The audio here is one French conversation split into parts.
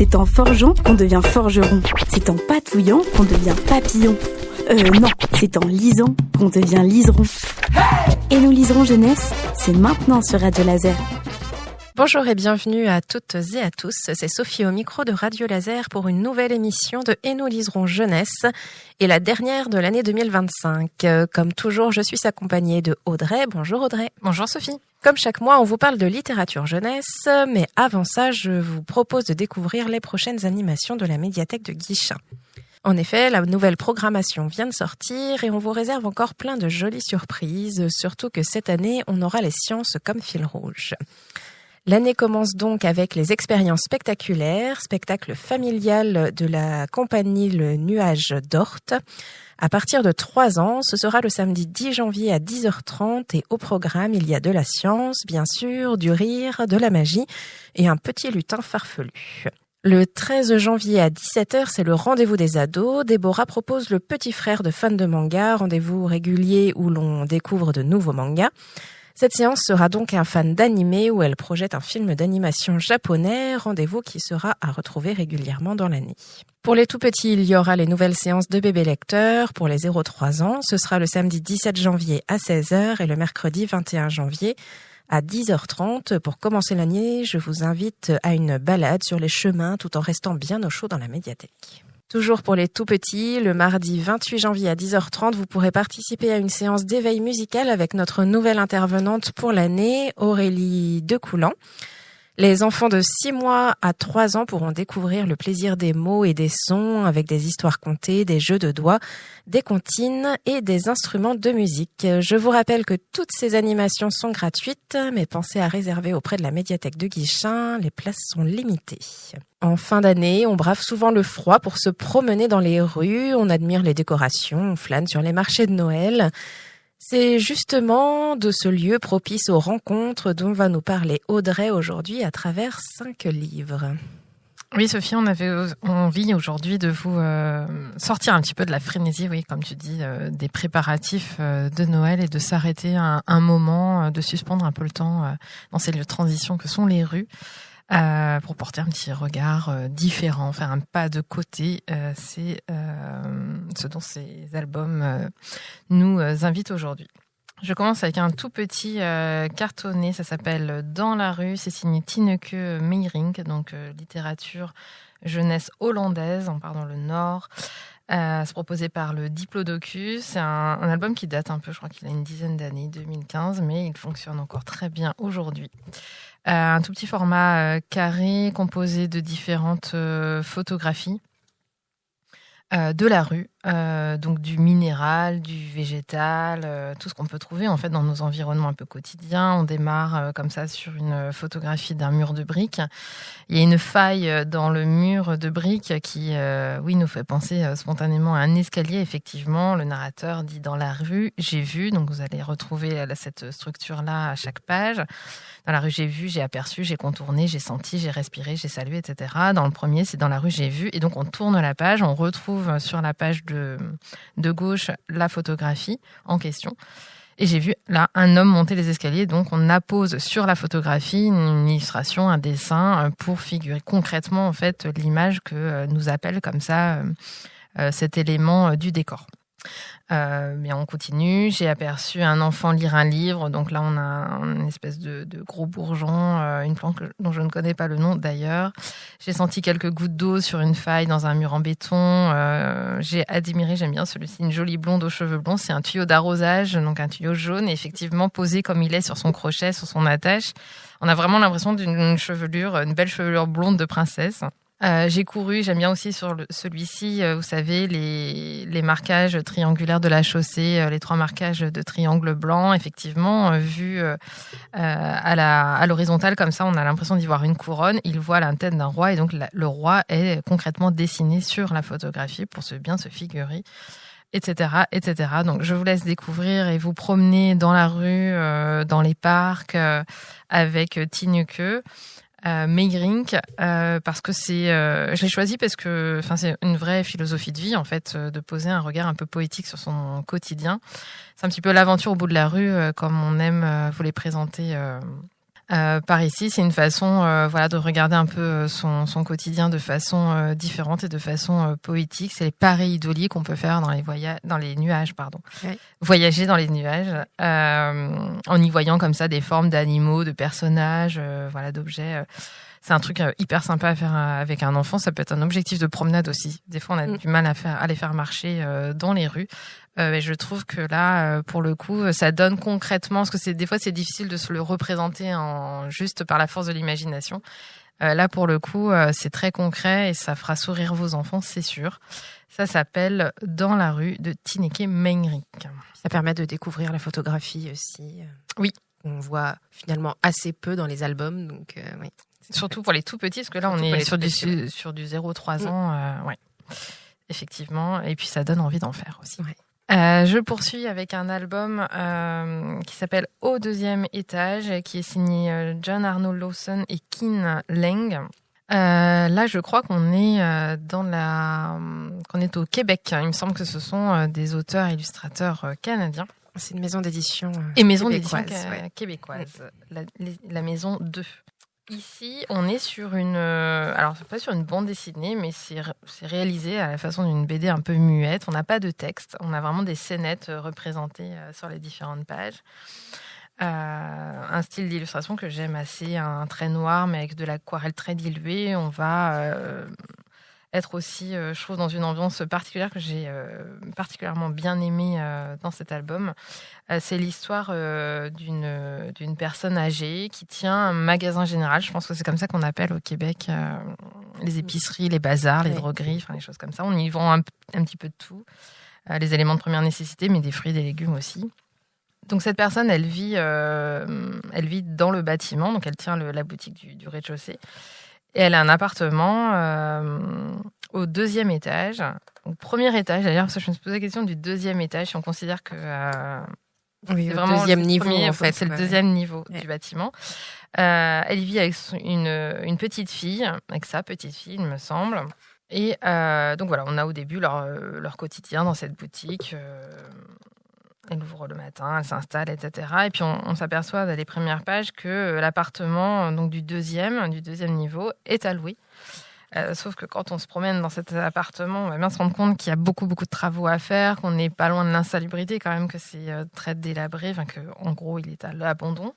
C'est en forgeant qu'on devient forgeron. C'est en patouillant qu'on devient papillon. Non, c'est en lisant qu'on devient liseron. Et nous liserons jeunesse, c'est maintenant sur Radio Laser. Bonjour et bienvenue à toutes et à tous, c'est Sophie au micro de Radio Laser pour une nouvelle émission de Et nous liserons jeunesse et la dernière de l'année 2025. Comme toujours, je suis accompagnée de Audrey. Bonjour Audrey. Bonjour Sophie. Comme chaque mois, on vous parle de littérature jeunesse, mais avant ça, je vous propose de découvrir les prochaines animations de la médiathèque de Guichen. En effet, la nouvelle programmation vient de sortir et on vous réserve encore plein de jolies surprises, surtout que cette année, on aura les sciences comme fil rouge. L'année commence donc avec les expériences spectaculaires, spectacle familial de la compagnie Le Nuage d'Orthe. À partir de 3 ans, ce sera le samedi 10 janvier à 10h30 et au programme, il y a de la science, bien sûr, du rire, de la magie et un petit lutin farfelu. Le 13 janvier à 17h, c'est le rendez-vous des ados. Déborah propose le petit frère de fans de manga, rendez-vous régulier où l'on découvre de nouveaux mangas. Cette séance sera donc un fan d'animé où elle projette un film d'animation japonais, rendez-vous qui sera à retrouver régulièrement dans l'année. Pour les tout petits, il y aura les nouvelles séances de bébés lecteurs. Pour les 0-3 ans, ce sera le samedi 17 janvier à 16h et le mercredi 21 janvier à 10h30. Pour commencer l'année, je vous invite à une balade sur les chemins tout en restant bien au chaud dans la médiathèque. Toujours pour les tout petits, le mardi 28 janvier à 10h30, vous pourrez participer à une séance d'éveil musical avec notre nouvelle intervenante pour l'année, Aurélie Decoulan. Les enfants de 6 mois à 3 ans pourront découvrir le plaisir des mots et des sons avec des histoires contées, des jeux de doigts, des comptines et des instruments de musique. Je vous rappelle que toutes ces animations sont gratuites, mais pensez à réserver auprès de la médiathèque de Guichen, les places sont limitées. En fin d'année, on brave souvent le froid pour se promener dans les rues, on admire les décorations, on flâne sur les marchés de Noël. C'est justement de ce lieu propice aux rencontres dont va nous parler Audrey aujourd'hui à travers 5 livres. Oui Sophie, on avait envie aujourd'hui de vous sortir un petit peu de la frénésie, oui, comme tu dis, des préparatifs de Noël et de s'arrêter un moment, de suspendre un peu le temps dans ces lieux de transition que sont les rues. Pour porter un petit regard différent, faire un pas de côté, c'est ce dont ces albums nous invitent aujourd'hui. Je commence avec un tout petit cartonné, ça s'appelle Dans la rue, c'est signé Tineke Meijering, donc littérature jeunesse hollandaise, on part dans le Nord. C'est proposé par le Diplodocus, c'est un album qui date un peu, je crois qu'il a une dizaine d'années, 2015, mais il fonctionne encore très bien aujourd'hui. Un tout petit format carré composé de différentes photographies de la rue, donc du minéral, du végétal, tout ce qu'on peut trouver en fait dans nos environnements un peu quotidiens. On démarre comme ça sur une photographie d'un mur de briques. Il y a une faille dans le mur de briques qui, oui, nous fait penser spontanément à un escalier. Effectivement, le narrateur dit dans la rue, j'ai vu. Donc vous allez retrouver cette structure-là à chaque page. Dans la rue, j'ai vu, j'ai aperçu, j'ai contourné, j'ai senti, j'ai respiré, j'ai salué, etc. Dans le premier, c'est dans la rue, j'ai vu. Et donc on tourne la page, on retrouve sur la page de gauche la photographie en question. Et j'ai vu là un homme monter les escaliers, donc on appose sur la photographie une illustration, un dessin pour figurer concrètement en fait l'image que nous appelle comme ça cet élément du décor. Mais on continue, j'ai aperçu un enfant lire un livre, donc là on a une espèce de gros bourgeon, une plante dont je ne connais pas le nom d'ailleurs. J'ai senti quelques gouttes d'eau sur une faille dans un mur en béton. J'ai admiré, j'aime bien celui-ci, une jolie blonde aux cheveux blonds, c'est un tuyau d'arrosage, donc un tuyau jaune, et effectivement posé comme il est sur son crochet, sur son attache. On a vraiment l'impression d'une chevelure, une belle chevelure blonde de princesse. J'ai couru, j'aime bien aussi sur celui-ci, vous savez, les marquages triangulaires de la chaussée, les 3 marquages de triangle blanc, effectivement, vus à l'horizontale comme ça, on a l'impression d'y voir une couronne. Il voit la tête d'un roi et donc le roi est concrètement dessiné sur la photographie pour bien se figurer, etc., etc. Donc je vous laisse découvrir et vous promener dans la rue, dans les parcs, avec Tineke Meijering, parce que je l'ai choisi parce que, c'est une vraie philosophie de vie en fait, de poser un regard un peu poétique sur son quotidien. C'est un petit peu l'aventure au bout de la rue, comme on aime vous les présenter Par ici, c'est une façon de regarder un peu son quotidien de façon différente et de façon poétique. C'est les pareidolie qu'on peut faire dans les nuages. Oui. Voyager dans les nuages en y voyant comme ça des formes d'animaux, de personnages, d'objets. C'est un truc hyper sympa à faire avec un enfant. Ça peut être un objectif de promenade aussi. Des fois, on a du mal à les faire marcher dans les rues. Et je trouve que là, pour le coup, ça donne concrètement, parce que des fois, c'est difficile de se le représenter juste par la force de l'imagination. Là, pour le coup, c'est très concret et ça fera sourire vos enfants, c'est sûr. Ça s'appelle Dans la rue de Tineke Meinrich. Ça permet de découvrir la photographie aussi. Oui. On voit finalement assez peu dans les albums, donc oui. Surtout pour les tout petits, parce que là, on est sur du 0-3 ans. Ouais. Effectivement. Et puis, ça donne envie d'en faire aussi. Ouais. Je poursuis avec un album qui s'appelle Au deuxième étage, qui est signé John Arnold Lawson et Kin Leng. Là, je crois qu'on est qu'on est au Québec. Il me semble que ce sont des auteurs et illustrateurs canadiens. C'est une maison d'édition québécoise. La maison 2. Ici, on est sur alors c'est pas sur une bande dessinée, mais c'est réalisé à la façon d'une BD un peu muette. On n'a pas de texte, on a vraiment des scénettes représentées sur les différentes pages. Un style d'illustration que j'aime assez, un trait noir, mais avec de l'aquarelle très diluée. On va être aussi, je trouve, dans une ambiance particulière que j'ai particulièrement bien aimée dans cet album. C'est l'histoire d'une personne âgée qui tient un magasin général. Je pense que c'est comme ça qu'on appelle au Québec les épiceries, les bazars, les drogueries, les choses comme ça. On y vend un petit peu de tout. Les éléments de première nécessité, mais des fruits et des légumes aussi. Donc cette personne, elle vit dans le bâtiment, donc elle tient la boutique du rez-de-chaussée. Et elle a un appartement au 2e étage, au 1er étage d'ailleurs, parce que je me suis posé la question du 2e étage, si on considère que oui, c'est vraiment le 2e niveau, en fait. C'est le 2e niveau du bâtiment. Elle vit avec une petite fille, avec sa petite fille, il me semble. Et donc voilà, on a au début leur quotidien dans cette boutique. Elle ouvre le matin, elle s'installe, etc. Et puis on s'aperçoit dans les premières pages que l'appartement donc du deuxième niveau est à louer. Sauf que quand on se promène dans cet appartement, on va bien se rendre compte qu'il y a beaucoup de travaux à faire, qu'on n'est pas loin de l'insalubrité quand même, que c'est très délabré, qu'en gros il est à l'abandon.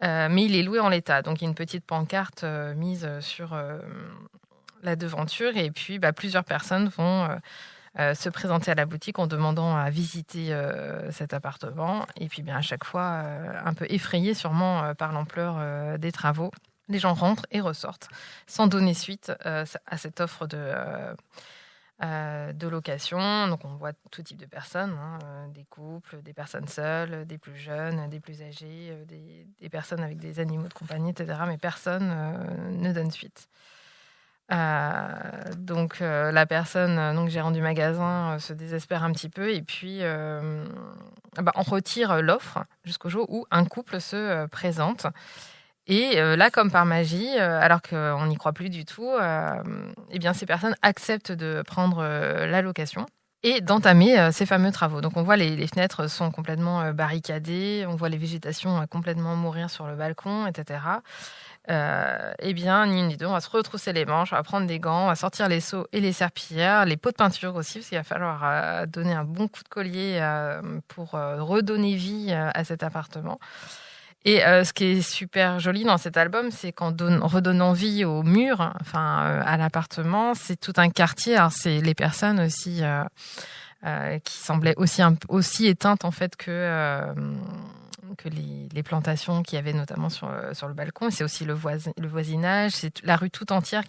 Mais il est loué en l'état. Donc il y a une petite pancarte mise sur la devanture et puis plusieurs personnes vont se présenter à la boutique en demandant à visiter cet appartement. Et puis à chaque fois, un peu effrayés sûrement par l'ampleur des travaux, les gens rentrent et ressortent sans donner suite à cette offre de location. Donc on voit tout type de personnes, des couples, des personnes seules, des plus jeunes, des plus âgés, des personnes avec des animaux de compagnie, etc. Mais personne ne donne suite. Donc la personne gérante du magasin se désespère un petit peu et puis on retire l'offre jusqu'au jour où un couple se présente et là comme par magie alors qu'on n'y croit plus du tout ces personnes acceptent de prendre la location et d'entamer ces fameux travaux. Donc on voit les fenêtres sont complètement barricadées, on voit les végétations complètement mourir sur le balcon, etc. Ni une ni deux, on va se retrousser les manches, on va prendre des gants, on va sortir les seaux et les serpillères, les pots de peinture aussi, parce qu'il va falloir donner un bon coup de collier pour redonner vie à cet appartement. Et ce qui est super joli dans cet album, c'est qu'en redonnant vie au mur, à l'appartement, c'est tout un quartier. Alors c'est les personnes aussi qui semblaient aussi éteintes en fait que les plantations qu'il y avait notamment sur le balcon. C'est aussi le voisinage, c'est la rue tout entière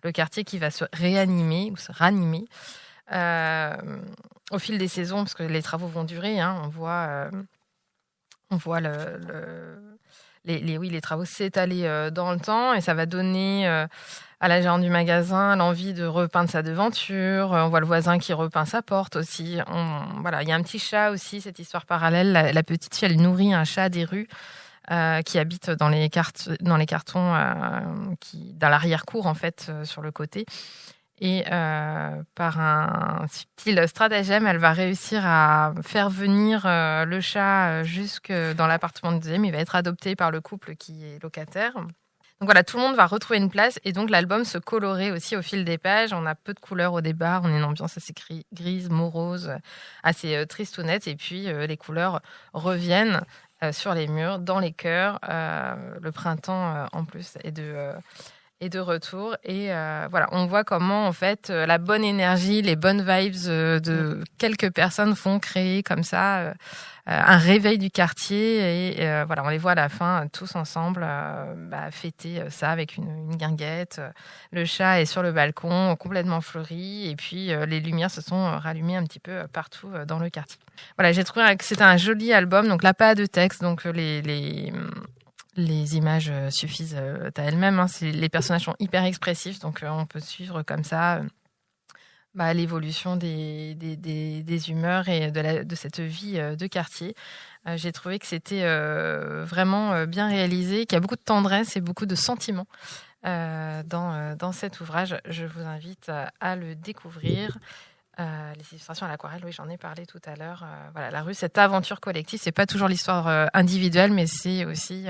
le quartier qui va se réanimer ou se ranimer au fil des saisons, parce que les travaux vont durer. On voit les travaux s'étaler dans le temps et ça va donner à la gérante du magasin l'envie de repeindre sa devanture. On voit le voisin qui repeint sa porte aussi. Il y a un petit chat aussi, cette histoire parallèle. La petite fille, elle nourrit un chat des rues qui habite dans les cartons dans l'arrière-cour en fait sur le côté. Et par un subtil stratagème, elle va réussir à faire venir le chat jusque dans l'appartement du deuxième. Il va être adopté par le couple qui est locataire. Donc voilà, tout le monde va retrouver une place et donc l'album se colorait aussi au fil des pages. On a peu de couleurs au départ, on a une ambiance assez grise, morose, assez tristounette. Et puis les couleurs reviennent sur les murs, dans les cœurs. Le printemps en plus est de retour. Et voilà, on voit comment en fait la bonne énergie, les bonnes vibes de quelques personnes font créer comme ça un réveil du quartier. Et voilà, on les voit à la fin tous ensemble fêter ça avec une guinguette. Le chat est sur le balcon, complètement fleuri. Et puis les lumières se sont rallumées un petit peu partout dans le quartier. Voilà, j'ai trouvé que c'était un joli album. Donc là, pas de texte, donc les images suffisent à elles-mêmes. Hein. Les personnages sont hyper expressifs, donc on peut suivre comme ça l'évolution des humeurs et de cette vie de quartier. J'ai trouvé que c'était vraiment bien réalisé, qu'il y a beaucoup de tendresse et beaucoup de sentiments dans cet ouvrage. Je vous invite à le découvrir. Les illustrations à l'aquarelle, oui, j'en ai parlé tout à l'heure. Voilà, la rue, cette aventure collective, c'est pas toujours l'histoire individuelle, mais c'est aussi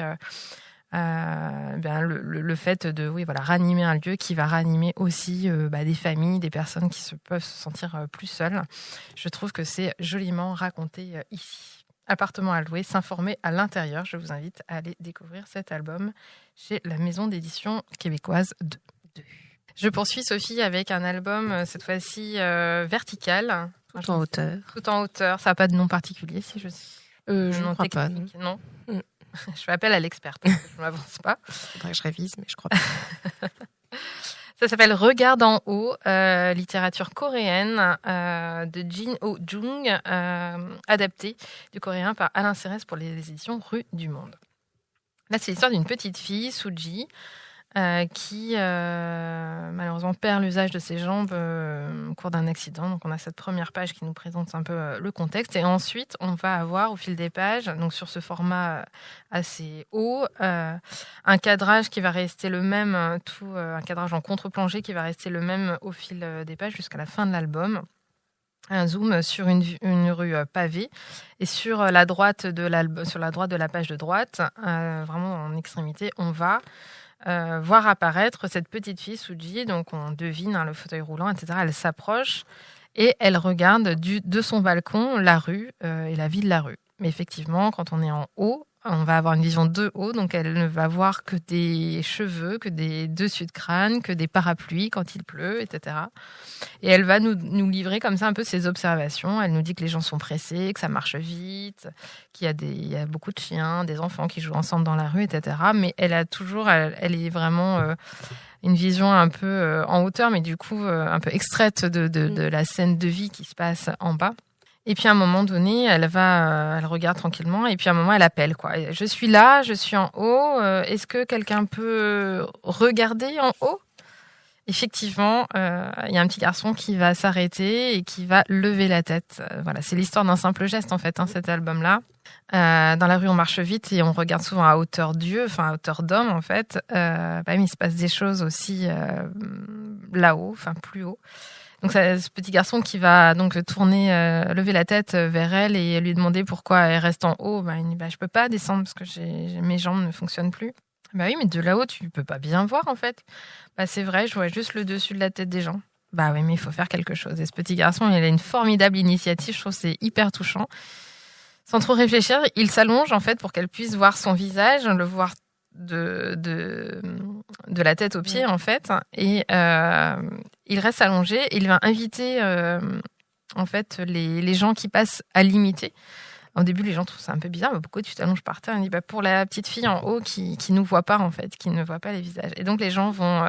le fait de ranimer un lieu qui va ranimer aussi des familles, des personnes qui peuvent se sentir plus seules. Je trouve que c'est joliment raconté ici. Appartement à louer, s'informer à l'intérieur. Je vous invite à aller découvrir cet album chez la maison d'édition québécoise de. Je poursuis, Sophie, avec un album, cette fois-ci vertical. Tout en hauteur. Tout en hauteur. Ça n'a pas de nom particulier, si je sais. Je ne crois pas. Non. Je fais appel à l'experte. Je ne m'avance pas. Il faudrait que je révise, mais je crois pas. Ça s'appelle Regarde en haut, littérature coréenne de Jin Ho-jung, adaptée du coréen par Alain Cérès pour les éditions Rue du Monde. Là, c'est l'histoire d'une petite fille, Suji, qui malheureusement perd l'usage de ses jambes au cours d'un accident. Donc on a cette première page qui nous présente un peu le contexte. Et ensuite, on va avoir au fil des pages, donc sur ce format assez haut, un cadrage qui va rester le même, un cadrage en contre-plongée qui va rester le même au fil des pages jusqu'à la fin de l'album. Un zoom sur une rue pavée et sur la droite de la page de droite, vraiment en extrémité, on va voir apparaître cette petite fille, Suji. Donc on devine le fauteuil roulant, etc. Elle s'approche et elle regarde de son balcon la rue et la vie de la rue. Mais effectivement, quand on est en haut, on va avoir une vision de haut, donc elle ne va voir que des cheveux, que des dessus de crâne, que des parapluies quand il pleut, etc. Et elle va nous livrer comme ça un peu ses observations. Elle nous dit que les gens sont pressés, que ça marche vite, qu'il y a beaucoup de chiens, des enfants qui jouent ensemble dans la rue, etc. Mais elle est vraiment une vision un peu en hauteur, mais du coup un peu extraite de la scène de vie qui se passe en bas. Et puis à un moment donné, elle regarde tranquillement et puis à un moment, elle appelle, quoi. Je suis là, je suis en haut. Est-ce que quelqu'un peut regarder en haut ? Effectivement, il y a un petit garçon qui va s'arrêter et qui va lever la tête. Voilà, c'est l'histoire d'un simple geste, en fait, cet album-là. Dans la rue, on marche vite et on regarde souvent à hauteur d'yeux, à hauteur d'homme, en fait. Mais il se passe des choses aussi là-haut, plus haut. Donc, ce petit garçon qui va donc lever la tête vers elle et lui demander pourquoi elle reste en haut. Il dit, je peux pas descendre parce que mes jambes ne fonctionnent plus. Oui, mais de là-haut, tu peux pas bien voir, en fait. C'est vrai, je vois juste le dessus de la tête des gens. Oui, mais il faut faire quelque chose. Et ce petit garçon, il a une formidable initiative. Je trouve que c'est hyper touchant. Sans trop réfléchir, il s'allonge, en fait, pour qu'elle puisse voir son visage, le voir de la tête aux pieds, en fait. Et il reste allongé. Et il va inviter, en fait, les gens qui passent à l'imiter. Au début, les gens trouvent ça un peu bizarre. Pourquoi tu t'allonges par terre ? Il dit, pour la petite fille en haut qui nous voit pas, en fait, qui ne voit pas les visages. Et donc, les gens vont,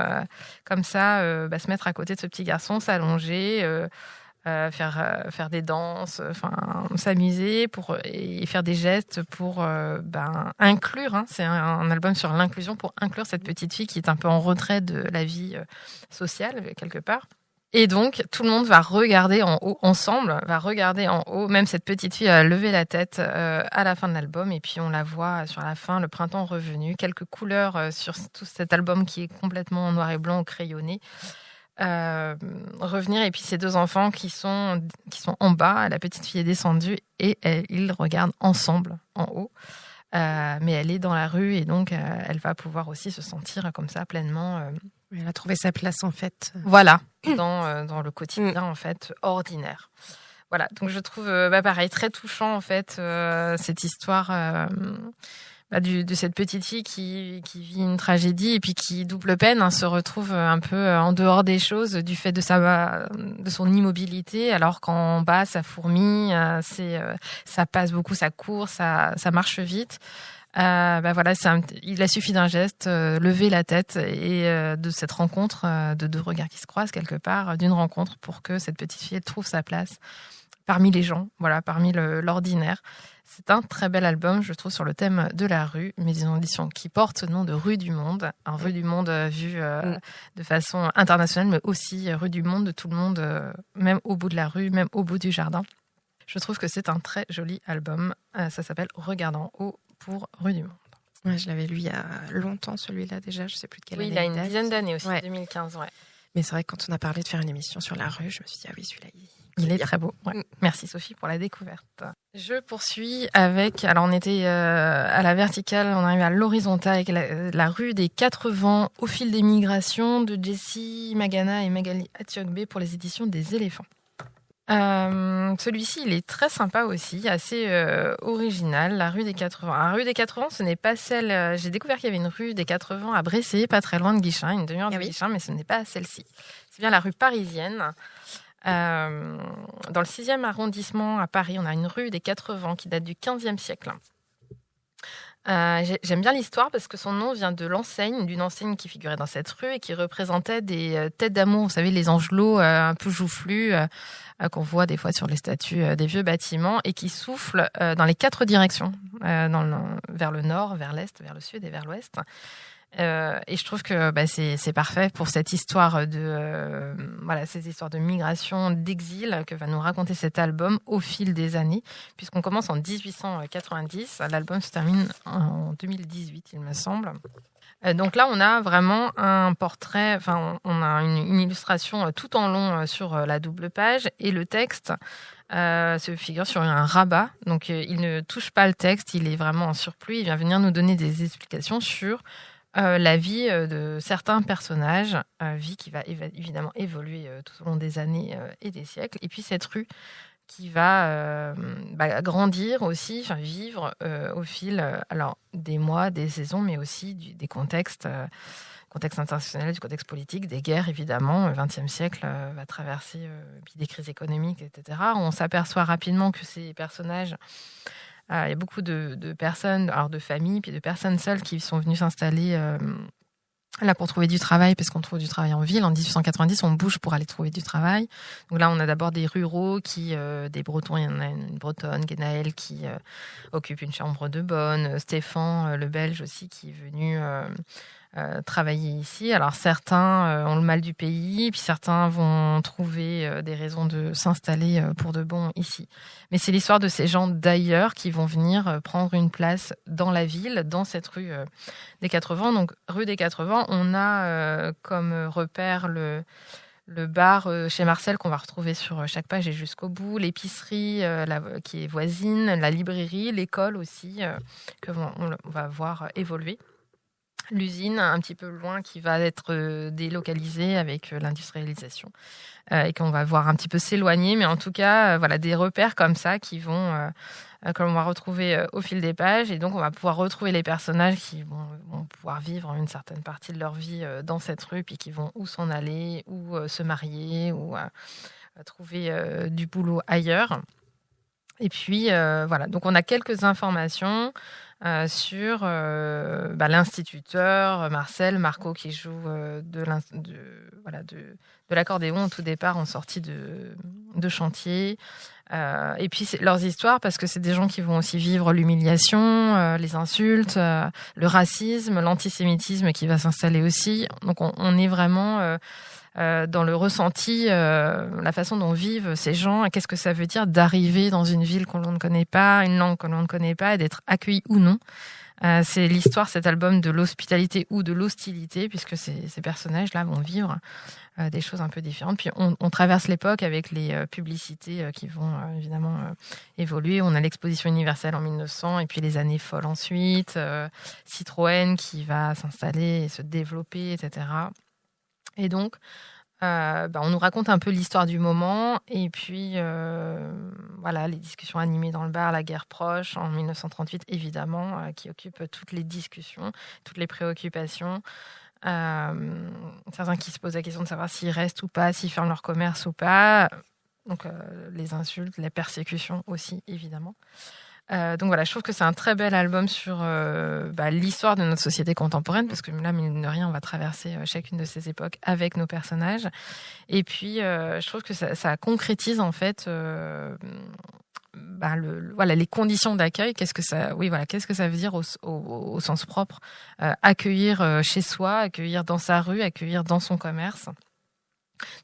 comme ça, se mettre à côté de ce petit garçon, s'allonger, faire des danses, s'amuser et faire des gestes pour inclure. C'est un album sur l'inclusion pour inclure cette petite fille qui est un peu en retrait de la vie sociale, quelque part. Et donc, tout le monde va regarder en haut, ensemble, même cette petite fille a levé la tête à la fin de l'album, et puis on la voit sur la fin, le printemps revenu, quelques couleurs sur tout cet album qui est complètement en noir et blanc ou crayonné, revenir. Et puis ces 2 enfants qui sont en bas, la petite fille est descendue et ils regardent ensemble en haut. Mais elle est dans la rue et donc elle va pouvoir aussi se sentir comme ça pleinement. Elle a trouvé sa place en fait. Voilà, dans le quotidien en fait ordinaire. Voilà, donc je trouve pareil très touchant en fait cette histoire de cette petite fille qui vit une tragédie et puis qui double peine se retrouve un peu en dehors des choses du fait de son immobilité, alors qu'en bas ça fourmille, ça passe beaucoup, ça court, ça marche vite. Voilà, il a suffi d'un geste, lever la tête et de cette rencontre, de 2 regards qui se croisent quelque part, d'une rencontre pour que cette petite fille trouve sa place parmi les gens, voilà, parmi l'ordinaire. C'est un très bel album, je trouve, sur le thème de la rue, Maison d'édition qui porte ce nom de Rue du Monde, un Rue du Monde vu de façon internationale, mais aussi Rue du Monde de tout le monde, même au bout de la rue, même au bout du jardin. Je trouve que c'est un très joli album. Ça s'appelle Regarde en haut pour Rue du Monde. Ouais, je l'avais lu il y a longtemps, celui-là déjà, je ne sais plus de quelle année. Oui, il a une dizaine d'années aussi, ouais. 2015. Ouais. Mais c'est vrai que quand on a parlé de faire une émission sur la rue, je me suis dit, ah oui, celui-là, il est très beau. Ouais. Merci Sophie pour la découverte. Je poursuis avec, alors on était à la verticale, on arrive à l'horizontale avec la rue des 4 vents au fil des migrations de Jessie Magana et Magali Atiogbe pour les éditions des éléphants. Celui-ci, il est très sympa aussi, assez original. La rue des 80. La rue des 80, ce n'est pas celle. J'ai découvert qu'il y avait une rue des 80 à Bressé, pas très loin de Guichen, une demi-heure de Guichen, mais ce n'est pas celle-ci. C'est bien la rue parisienne. Dans le 6e arrondissement à Paris, on a une rue des 80 qui date du 15e siècle. J'aime bien l'histoire parce que son nom vient de d'une enseigne qui figurait dans cette rue et qui représentait des têtes d'amour, vous savez, les angelots un peu joufflus qu'on voit des fois sur les statues des vieux bâtiments et qui soufflent dans les 4 directions, vers le nord, vers l'est, vers le sud et vers l'ouest. Et je trouve que c'est parfait pour cette histoire cette histoires de migration, d'exil que va nous raconter cet album au fil des années, puisqu'on commence en 1890, l'album se termine en 2018, il me semble. Donc là, on a vraiment un portrait, on a une illustration tout en long sur la double page et le texte se figure sur un rabat. Donc il ne touche pas le texte, il est vraiment en surplus. Il vient venir nous donner des explications sur la vie de certains personnages, vie qui va évidemment évoluer tout au long des années et des siècles. Et puis cette rue qui va grandir aussi, vivre au fil des mois, des saisons, mais aussi des contextes internationaux, du contexte politique, des guerres évidemment. Le XXe siècle va traverser puis des crises économiques, etc. On s'aperçoit rapidement que ces personnages... il y a beaucoup de personnes, alors de familles, puis de personnes seules qui sont venues s'installer là pour trouver du travail, parce qu'on trouve du travail en ville. En 1890, on bouge pour aller trouver du travail. Donc là, on a d'abord des ruraux, des Bretons. Il y en a une Bretonne, Guénaël, qui occupe une chambre de bonne. Stéphane, le Belge aussi, qui est venu travailler ici. Alors certains ont le mal du pays, puis certains vont trouver des raisons de s'installer pour de bon ici. Mais c'est l'histoire de ces gens d'ailleurs qui vont venir prendre une place dans la ville, dans cette rue des 80. Donc rue des 80, on a comme repère le bar chez Marcel qu'on va retrouver sur chaque page et jusqu'au bout, l'épicerie qui est voisine, la librairie, l'école aussi que on va voir évoluer. L'usine un petit peu loin qui va être délocalisée avec l'industrialisation et qu'on va voir un petit peu s'éloigner, mais en tout cas des repères comme ça qui vont que l'on va retrouver au fil des pages, et donc on va pouvoir retrouver les personnages qui vont pouvoir vivre une certaine partie de leur vie dans cette rue, puis qui vont ou s'en aller ou se marier ou trouver du boulot ailleurs. Et puis donc on a quelques informations sur l'instituteur Marco qui joue de l'accordéon au tout départ en sortie de chantier. Et puis leurs histoires, parce que c'est des gens qui vont aussi vivre l'humiliation, les insultes, le racisme, l'antisémitisme qui va s'installer aussi. Donc on est vraiment dans le ressenti, la façon dont vivent ces gens, et qu'est-ce que ça veut dire d'arriver dans une ville que l'on ne connaît pas, une langue que l'on ne connaît pas, et d'être accueilli ou non C'est l'histoire, cet album, de l'hospitalité ou de l'hostilité, puisque ces personnages-là vont vivre des choses un peu différentes. Puis on traverse l'époque avec les publicités qui vont évidemment évoluer. On a l'exposition universelle en 1900 et puis les années folles ensuite, Citroën qui va s'installer et se développer, etc. Et donc, on nous raconte un peu l'histoire du moment et puis voilà, les discussions animées dans le bar, la guerre proche en 1938 évidemment, qui occupe toutes les discussions, toutes les préoccupations. Certains qui se posent la question de savoir s'ils restent ou pas, s'ils ferment leur commerce ou pas. Donc les insultes, les persécutions aussi évidemment. Donc voilà, je trouve que c'est un très bel album sur l'histoire de notre société contemporaine, parce que là, mine de rien, on va traverser chacune de ces époques avec nos personnages. Et puis, je trouve que ça concrétise en fait les conditions d'accueil. Qu'est-ce que ça veut dire au sens propre, accueillir chez soi, accueillir dans sa rue, accueillir dans son commerce.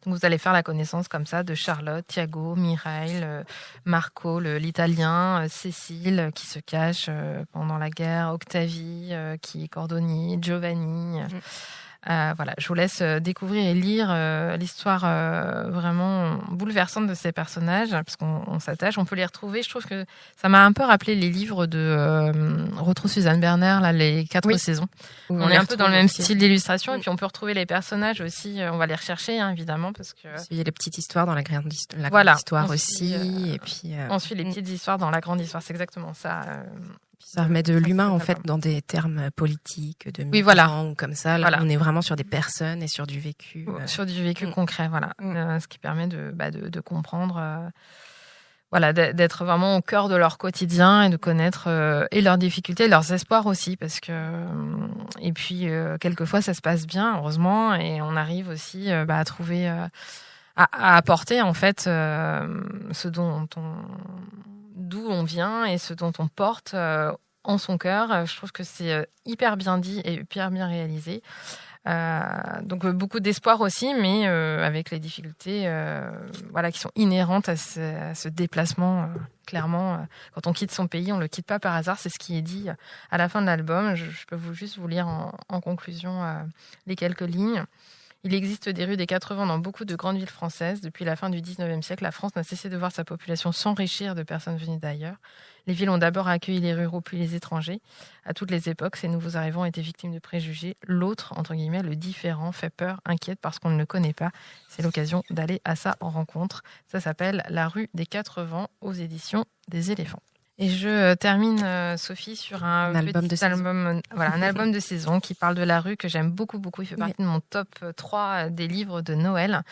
Donc vous allez faire la connaissance comme ça de Charlotte, Thiago, Mireille, Marco, l'Italien, Cécile qui se cache pendant la guerre, Octavie qui est cordonnier, Giovanni. Voilà, je vous laisse découvrir et lire l'histoire vraiment bouleversante de ces personnages, parce qu'on s'attache, on peut les retrouver. Je trouve que ça m'a un peu rappelé les livres de Rotrou Suzanne Berner, là, les 4 saisons. On est un peu dans le même style d'illustration, et puis on peut retrouver les personnages aussi. On va les rechercher, évidemment, parce que il y a les petites histoires dans la grande histoire aussi, et puis on suit les petites histoires dans la grande histoire. C'est exactement ça. Ça remet de l'humain en fait dans des termes politiques, de migrants ou comme ça. Là, on est vraiment sur des personnes et sur du vécu. Sur du vécu concret, voilà. Ce qui permet de comprendre, d'être vraiment au cœur de leur quotidien et de connaître et leurs difficultés, leurs espoirs aussi, parce que et puis quelquefois ça se passe bien, heureusement, et on arrive aussi à trouver, à apporter en fait ce d'où on vient et ce dont on porte en son cœur. Je trouve que c'est hyper bien dit et hyper bien réalisé. Donc beaucoup d'espoir aussi, mais avec les difficultés qui sont inhérentes à ce déplacement. Clairement, quand on quitte son pays, on ne le quitte pas par hasard. C'est ce qui est dit à la fin de l'album. Je peux juste vous lire en conclusion les quelques lignes. Il existe des rues des 80 dans beaucoup de grandes villes françaises. Depuis la fin du 19e siècle, la France n'a cessé de voir sa population s'enrichir de personnes venues d'ailleurs. Les villes ont d'abord accueilli les ruraux puis les étrangers. À toutes les époques, ces nouveaux arrivants étaient victimes de préjugés. L'autre, entre guillemets, le différent, fait peur, inquiète parce qu'on ne le connaît pas. C'est l'occasion d'aller à sa rencontre. Ça s'appelle La rue des 80 aux éditions des Éléphants. Et je termine, Sophie, sur un album de saison qui parle de la rue, que j'aime beaucoup, beaucoup. Il fait partie de mon top 3 des livres de Noël.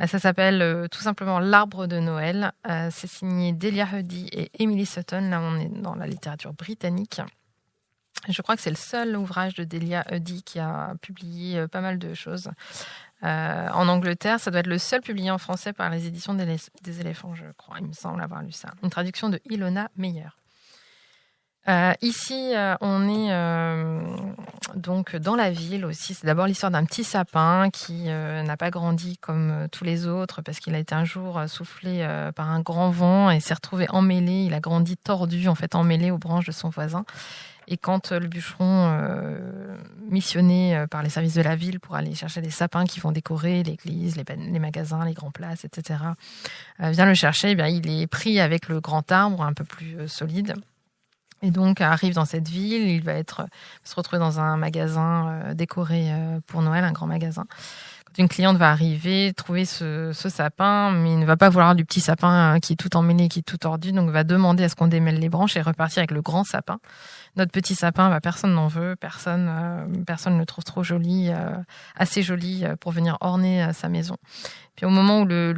Ça s'appelle tout simplement L'Arbre de Noël. C'est signé Delia Huddy et Emily Sutton. Là, on est dans la littérature britannique. Je crois que c'est le seul ouvrage de Delia Huddy qui a publié pas mal de choses. En Angleterre, ça doit être le seul publié en français par les éditions des Éléphants, je crois. Il me semble avoir lu ça. Une traduction de Ilona Meyer. Ici, on est donc dans la ville aussi. C'est d'abord l'histoire d'un petit sapin qui n'a pas grandi comme tous les autres parce qu'il a été un jour soufflé par un grand vent et s'est retrouvé emmêlé. Il a grandi tordu, en fait, emmêlé aux branches de son voisin. Et quand le bûcheron, missionné par les services de la ville pour aller chercher des sapins qui vont décorer l'église, les magasins, les grandes places, etc., vient le chercher, il est pris avec le grand arbre un peu plus solide. Et donc, arrive dans cette ville, il va se retrouver dans un magasin décoré pour Noël, un grand magasin. Quand une cliente va arriver, trouver ce sapin, mais il ne va pas vouloir du petit sapin qui est tout emmêlé, qui est tout tordu, donc va demander à ce qu'on démêle les branches et repartir avec le grand sapin. Notre petit sapin, personne n'en veut, personne ne le trouve trop joli, assez joli pour venir orner sa maison. Puis au moment où la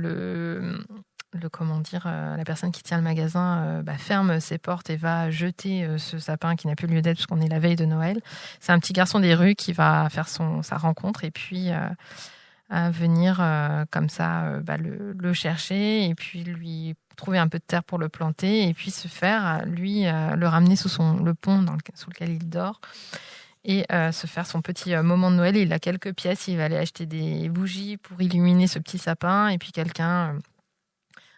personne qui tient le magasin ferme ses portes et va jeter ce sapin qui n'a plus lieu d'être parce qu'on est la veille de Noël, c'est un petit garçon des rues qui va faire sa rencontre et puis venir comme ça le chercher et puis lui trouver un peu de terre pour le planter et puis se faire, le ramener sous le pont sous lequel il dort et se faire son petit moment de Noël. Il a quelques pièces, il va aller acheter des bougies pour illuminer ce petit sapin et puis quelqu'un...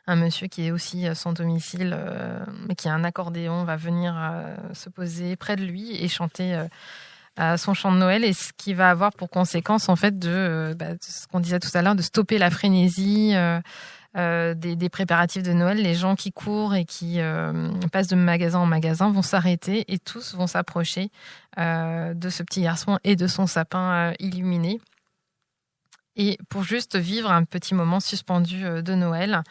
un monsieur qui est aussi sans domicile, mais qui a un accordéon, va venir se poser près de lui et chanter son chant de Noël, et ce qui va avoir pour conséquence en fait de ce qu'on disait tout à l'heure, de stopper la frénésie des préparatifs de Noël. Les gens qui courent et qui passent de magasin en magasin vont s'arrêter et tous vont s'approcher de ce petit garçon et de son sapin illuminé, et pour juste vivre un petit moment suspendu de Noël.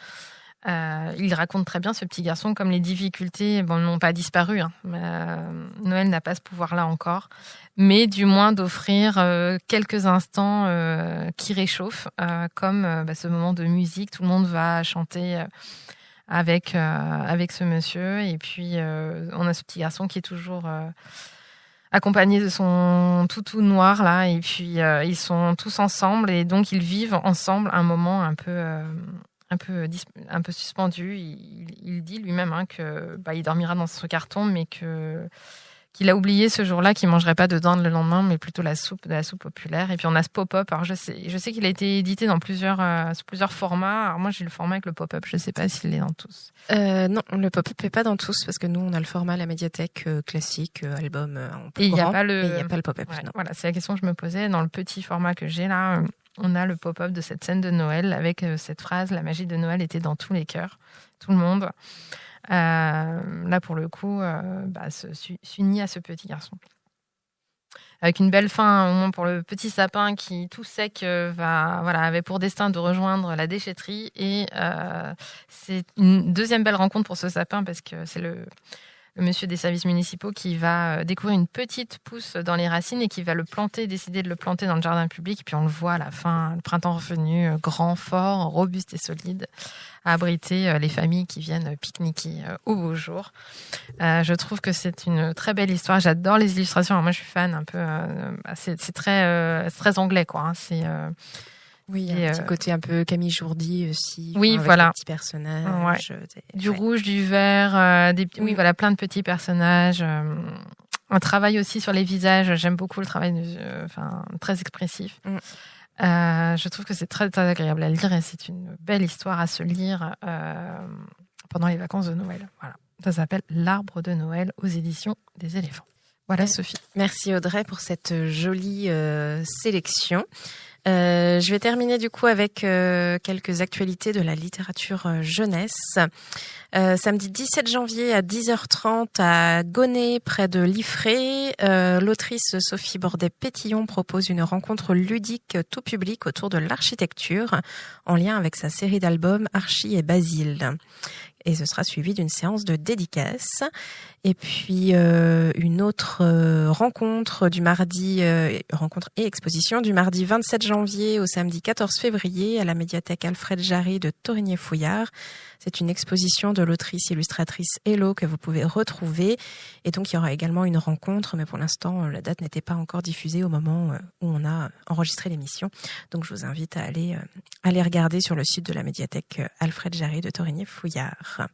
Il raconte très bien, ce petit garçon, comme les difficultés n'ont pas disparu. Noël n'a pas ce pouvoir-là encore, mais du moins d'offrir quelques instants qui réchauffent, comme ce moment de musique. Tout le monde va chanter avec ce monsieur, et puis on a ce petit garçon qui est toujours accompagné de son toutou noir là, et puis ils sont tous ensemble, et donc ils vivent ensemble un moment un peu suspendu. Il dit lui-même que il dormira dans ce carton, mais qu'il a oublié ce jour-là qu'il mangerait pas de dinde le lendemain, mais plutôt de la soupe populaire. Et puis on a ce pop-up. Alors je sais qu'il a été édité dans plusieurs formats. Alors moi j'ai le format avec le pop-up. Je sais pas s'il est dans tous. Non, le pop-up est pas dans tous, parce que nous on a le format à la médiathèque classique, album en plus et il grand. Y a pas le... Et il n'y a pas le pop-up. Ouais, non. Voilà, c'est la question que je me posais. Dans le petit format que j'ai là, on a le pop-up de cette scène de Noël avec cette phrase: la magie de Noël était dans tous les cœurs, tout le monde. Là, pour le coup, s'unit à ce petit garçon. Avec une belle fin, au moins pour le petit sapin qui, tout sec, avait pour destin de rejoindre la déchetterie. Et c'est une deuxième belle rencontre pour ce sapin, parce que c'est le monsieur des services municipaux qui va découvrir une petite pousse dans les racines et qui va décider de le planter dans le jardin public. Et puis on le voit à la fin, le printemps revenu, grand, fort, robuste et solide, à abriter les familles qui viennent pique-niquer au beau jour. Je trouve que c'est une très belle histoire. J'adore les illustrations. Alors moi, je suis fan un peu. C'est très anglais, quoi. Oui, il y a un petit côté un peu Camille Jourdi aussi. Oui, avec voilà. Des petits personnages. Ouais. Du rouge, du vert, plein de petits personnages. Un travail aussi sur les visages. J'aime beaucoup le travail, très expressif. Je trouve que c'est très, très agréable à lire, et c'est une belle histoire à se lire pendant les vacances de Noël. Voilà. Ça s'appelle L'Arbre de Noël, aux éditions des éléphants. Voilà, Sophie. Merci Audrey pour cette jolie sélection. Je vais terminer du coup avec quelques actualités de la littérature jeunesse. Samedi 17 janvier à 10h30 à Gonnet, près de Liffré, l'autrice Sophie Bordet-Pétillon propose une rencontre ludique tout public autour de l'architecture, en lien avec sa série d'albums Archie et Basile. Et ce sera suivi d'une séance de dédicace. Et puis une autre rencontre du mardi, rencontre et exposition du mardi 27 janvier au samedi 14 février à la médiathèque Alfred Jarry de Torigné-Fouillard. C'est une exposition de l'autrice illustratrice Hello que vous pouvez retrouver. Et donc il y aura également une rencontre, mais pour l'instant la date n'était pas encore diffusée au moment où on a enregistré l'émission. Donc je vous invite à aller regarder sur le site de la médiathèque Alfred Jarry de Torigné-Fouillard.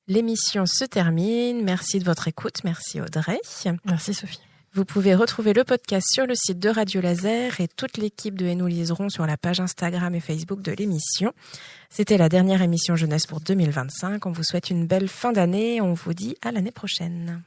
L'émission se termine. Merci de votre écoute. Merci Audrey. Merci Sophie. Vous pouvez retrouver le podcast sur le site de Radio Laser et toute l'équipe de Et nous liserons sur la page Instagram et Facebook de l'émission. C'était la dernière émission jeunesse pour 2025. On vous souhaite une belle fin d'année. On vous dit à l'année prochaine.